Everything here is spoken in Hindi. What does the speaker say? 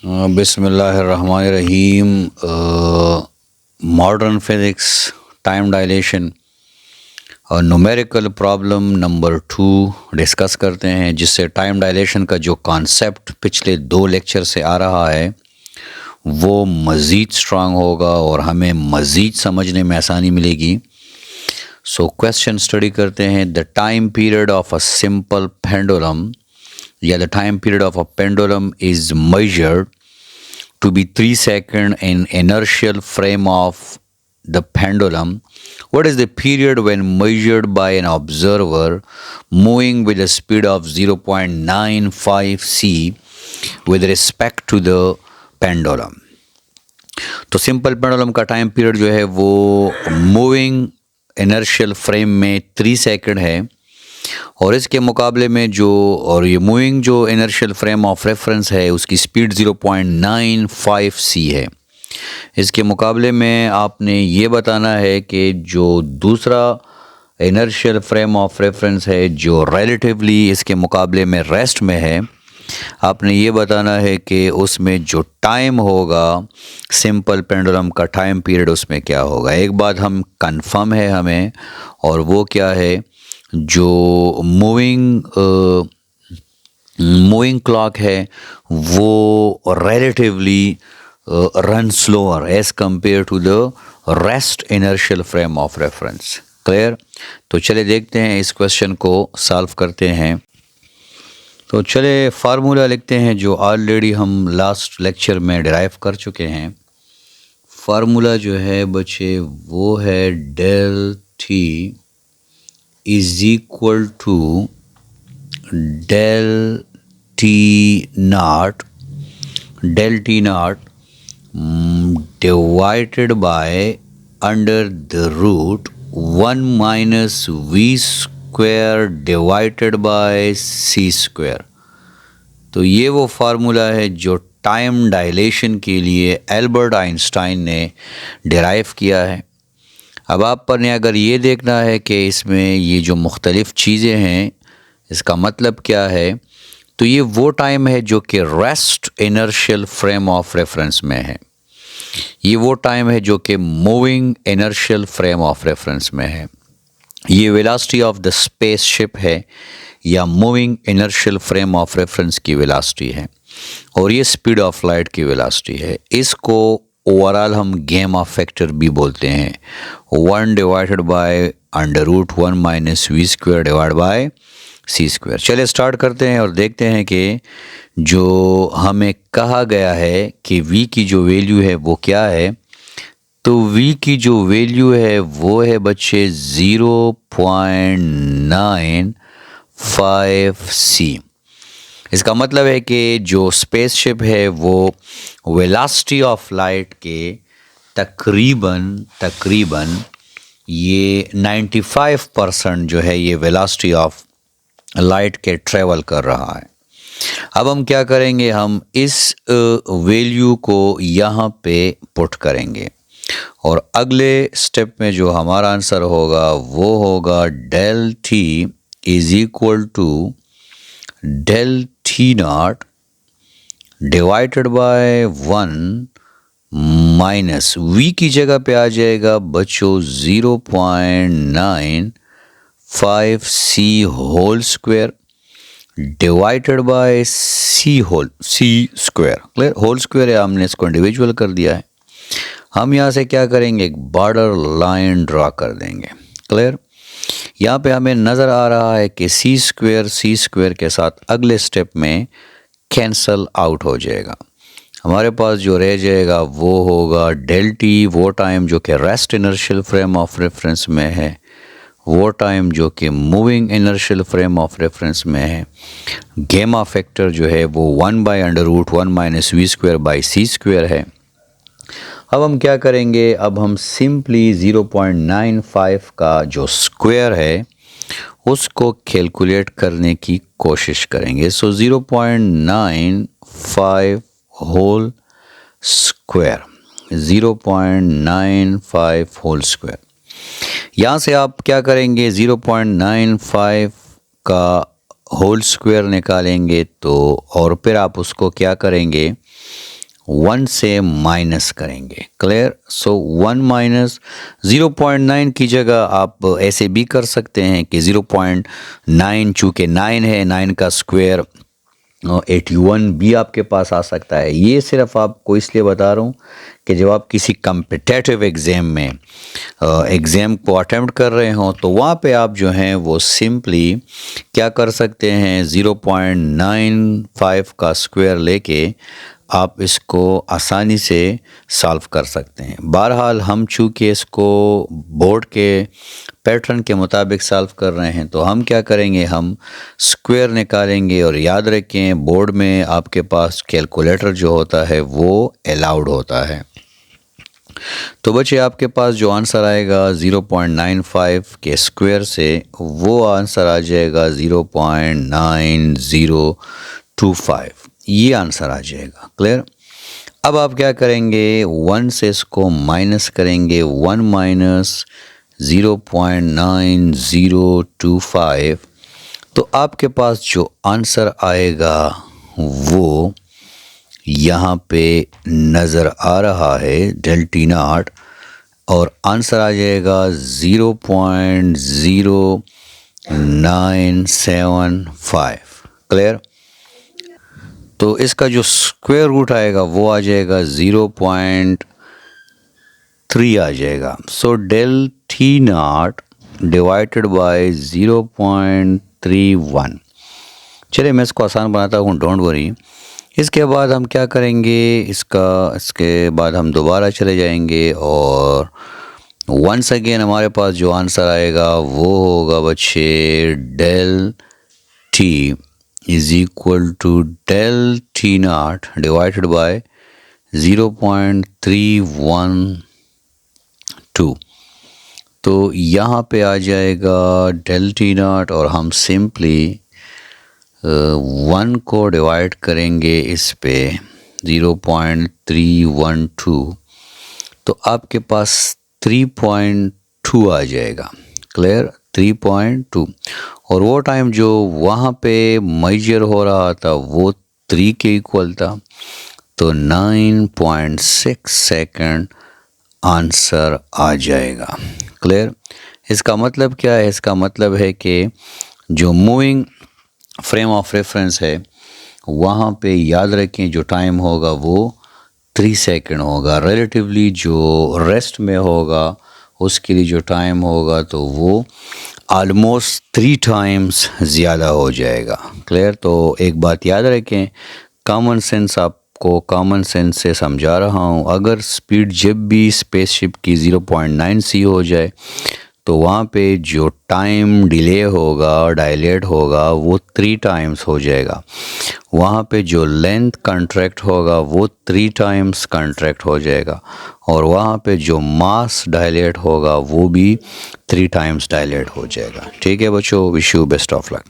बिस्मिल्लाहिर्रहमानिर्रहीम। मॉडर्न फिज़िक्स, टाइम डायलेशन और न्यूमेरिकल प्रॉब्लम नंबर 2 डिस्कस करते हैं, जिससे टाइम डायलेशन का जो कॉन्सेप्ट पिछले 2 लेक्चर से आ रहा है वो मज़ीद स्ट्रांग होगा और हमें मज़ीद समझने में आसानी मिलेगी। सो क्वेश्चन स्टडी करते हैं। The time period of a simple pendulum या the time period of a pendulum is measured to be 3 seconds in inertial frame of the pendulum. What is the period when measured by an observer moving with a speed of 0.95 c with respect to the pendulum? तो सिंपल पेंडुलम का टाइम पीरियड जो है वो मूविंग इनर्शियल फ्रेम में 3 सेकंड है, और इसके मुकाबले में ये मूविंग जो इनर्शियल फ्रेम ऑफ रेफरेंस है उसकी स्पीड 0.95 c है। इसके मुकाबले में आपने ये बताना है कि जो दूसरा इनर्शियल फ्रेम ऑफ रेफरेंस है जो रिलेटिवली इसके मुकाबले में रेस्ट में है, आपने ये बताना है कि उसमें जो टाइम होगा सिंपल पेंडुलम का टाइम पीरियड उसमें क्या होगा। एक बात हम कंफर्म है हमें, और वो क्या है, जो मूविंग क्लॉक है वो relatively run slower as compare to the rest inertial frame of reference. Clear? तो चले देखते हैं, इस क्वेश्चन को सॉल्व करते हैं। तो चले फार्मूला लिखते हैं जो ऑलरेडी हम लास्ट लेक्चर में डिराइव कर चुके हैं। फार्मूला जो है बच्चे वो है del t is equal to del t not divided by under the root 1 minus v square divided by c square. तो ये वो फार्मूला है जो टाइम डायलेशन के लिए एल्बर्ट आइंस्टाइन ने डिराइव किया है। अब आप पर ने अगर ये देखना है कि इसमें ये जो मुख्तलिफ़ चीज़ें हैं इसका मतलब क्या है, तो ये वो टाइम है जो कि rest inertial frame of reference में है। ये वो टाइम है जो कि moving inertial frame of reference में है। ये वेलोसिटी ऑफ द स्पेसशिप है या moving inertial frame of reference की वेलोसिटी है, और ये स्पीड ऑफ लाइट की वेलोसिटी है। इसको ओवरऑल हम गेमा फैक्टर भी बोलते हैं, 1 divided by under root 1 minus v square divide by c square. चलिए स्टार्ट करते हैं और देखते हैं कि जो हमें कहा गया है कि v की जो वैल्यू है वो क्या है। तो v की जो वैल्यू है वो है बच्चे 0.95 c। इसका मतलब है कि जो स्पेसशिप है वो वेलोसिटी ऑफ लाइट के तकरीबन ये 95% जो है ये वेलोसिटी ऑफ लाइट के ट्रेवल कर रहा है। अब हम क्या करेंगे, हम इस वैल्यू को यहाँ पे पुट करेंगे, और अगले स्टेप में जो हमारा आंसर होगा वो होगा del t is equal to del t not divided by 1 minus v की जगह पे आ जाएगा बच्चों 0.95 c whole square divided by c square. Clear? Whole square है, हमने इसको इंडिविजुअल कर दिया है। हम यहाँ से क्या करेंगे, एक बॉर्डर लाइन ड्रा कर देंगे। क्लियर? यहाँ पे हमें नज़र आ रहा है कि सी स्क्वायर के साथ अगले स्टेप में कैंसल आउट हो जाएगा। हमारे पास जो रह जाएगा वो होगा डेल टी, वो टाइम जो कि rest inertial frame of reference में है, वो टाइम जो कि moving inertial frame of reference में है। गेमा फैक्टर जो है वो 1 by under root 1 minus v square by c square है। अब हम क्या करेंगे, अब हम सिंपली 0.95 का जो स्क्वायर है उसको कैलकुलेट करने की कोशिश करेंगे। सो 0.95 होल स्क्वायर, 0.95 होल स्क्वायर। यहाँ से आप क्या करेंगे, 0.95 का होल स्क्वायर निकालेंगे तो और फिर आप उसको क्या करेंगे 1 से माइनस करेंगे। क्लियर? सो 1 माइनस 0.9 की जगह आप ऐसे भी कर सकते हैं कि 0.9 चूँकि 9 है, 9 का स्क्वायर 81 भी आपके पास आ सकता है। ये सिर्फ आपको इसलिए बता रहा हूँ कि जब आप किसी कम्पिटिटिव एग्ज़ाम में एग्ज़ाम को अटेम्प्ट कर रहे हों तो वहाँ पे आप जो हैं वो सिंपली क्या कर सकते हैं 0.95 का स्क्वायर लेके आप इसको आसानी से सॉल्व कर सकते हैं। बहरहाल हम चूँकि इसको बोर्ड के पैटर्न के मुताबिक सॉल्व कर रहे हैं तो हम क्या करेंगे, हम स्क्वायर निकालेंगे। और याद रखें बोर्ड में आपके पास कैलकुलेटर जो होता है वो अलाउड होता है। तो बच्चे आपके पास जो आंसर आएगा 0.95 के स्क्वायर से वो आंसर आ जाएगा 0.9025, ये आंसर आ जाएगा। क्लियर? अब आप क्या करेंगे 1 से इसको माइनस करेंगे, 1 माइनस 0.9025, तो आपके पास जो आंसर आएगा वो यहाँ पे नज़र आ रहा है del t नॉट, और आंसर आ जाएगा 0.0975। क्लियर? तो इसका जो स्क्वायर रूट आएगा वो आ जाएगा 0.3 आ जाएगा। सो del t not divided bye 0.31। चलिए मैं इसको आसान बनाता हूँ, डोंट वरी। इसके बाद हम क्या करेंगे, इसके बाद हम दोबारा चले जाएंगे और वंस अगेन हमारे पास जो आंसर आएगा वो होगा बच्चे del t is equal to del t not divided by 0.312। तो यहाँ पे आ जाएगा del t नॉट और हम सिंपली 1 को डिवाइड करेंगे इस पे 0.312, तो आपके पास 3.2 आ जाएगा। क्लियर? 3.2। और वो टाइम जो वहाँ पे मेजर हो रहा था वो 3 के इक्वल था, तो 9.6 सेकंड आंसर आ जाएगा। क्लियर? इसका मतलब क्या है? इसका मतलब है कि जो मूविंग फ्रेम ऑफ रेफरेंस है वहाँ पे याद रखें जो टाइम होगा वो 3 सेकंड होगा। रिलेटिवली जो रेस्ट में होगा उसके लिए जो टाइम होगा तो वो ऑलमोस्ट 3 टाइम्स ज़्यादा हो जाएगा। क्लियर? तो एक बात याद रखें, कॉमन सेंस आपको कॉमन सेंस से समझा रहा हूँ। अगर स्पीड जब भी स्पेसशिप की 0.9c हो जाए तो वहाँ पे जो टाइम डिले होगा, डायलेट होगा, वो 3 टाइम्स हो जाएगा। वहाँ पे जो लेंथ कंट्रैक्ट होगा वो 3 टाइम्स कंट्रैक्ट हो जाएगा। और वहाँ पे जो मास डायलेट होगा वो भी 3 टाइम्स डायलेट हो जाएगा। ठीक है बच्चों, wish you best of luck.